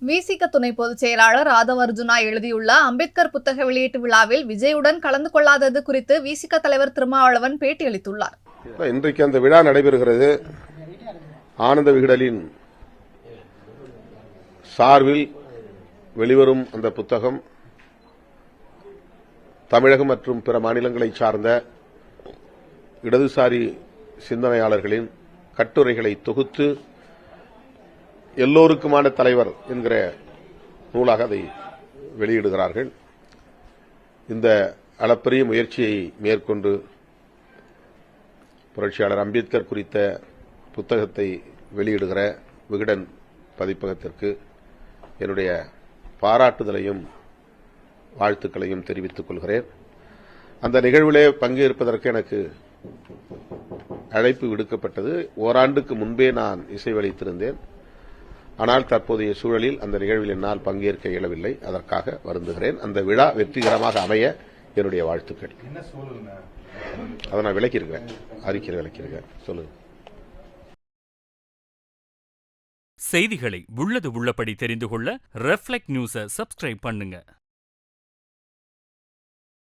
விசிக துணை பொதுச் செயலாளர் ராதவ் அர்ஜுனா எழுதியுள்ள அம்பேத்கர் புத்தக வெளியீட்டு விழாவில் விஜயுடன் கலந்து கொள்ளாதது குறித்து விசிக தலைவர் திருமாவளவன் பேட்டியளித்துள்ளார். இன்றைக்கு அந்த விழா நடைபெறுகிறது. ஆனந்த விகடனின் சார்பில் வெளிவரும் அந்த புத்தகம் தமிழகம் மற்றும் பிற மாநிலங்களை சார்ந்த இடதுசாரி சிந்தனையாளர்களின் கட்டுரைகளை தொகுத்து எல்லோருக்குமான தலைவர் என்கிற நூலாக அதை வெளியிடுகிறார்கள். இந்த அளப்பரிய முயற்சியை மேற்கொண்டு புரட்சியாளர் அம்பேத்கர் குறித்த புத்தகத்தை வெளியிடுகிற விகடன் பதிப்பகத்திற்கு என்னுடைய பாராட்டுதலையும் வாழ்த்துக்களையும் தெரிவித்துக் கொள்கிறேன். அந்த நிகழ்விலே பங்கேற்பதற்கு எனக்கு அழைப்பு விடுக்கப்பட்டது. ஓராண்டுக்கு முன்பே நான் இசைவளித்திருந்தேன். ஆனால் தற்போதைய சூழலில் அந்த நிகழ்வில் என்னால் பங்கேற்க இயலவில்லை. அதற்காக வருந்துகிறேன். அந்த விழா வெற்றிகரமாக அமைய என்னுடைய வாழ்த்துக்கள். அதை நான் விளக்கியிருக்கேன், அறிக்கை விளக்கியிருக்கேன். சொல்லுங்க. செய்திகளை உள்ளது உள்ளபடி தெரிந்து கொள்ள ரெஃப்ளெக்ட் நியூஸை சப்ஸ்கிரைப் பண்ணுங்க.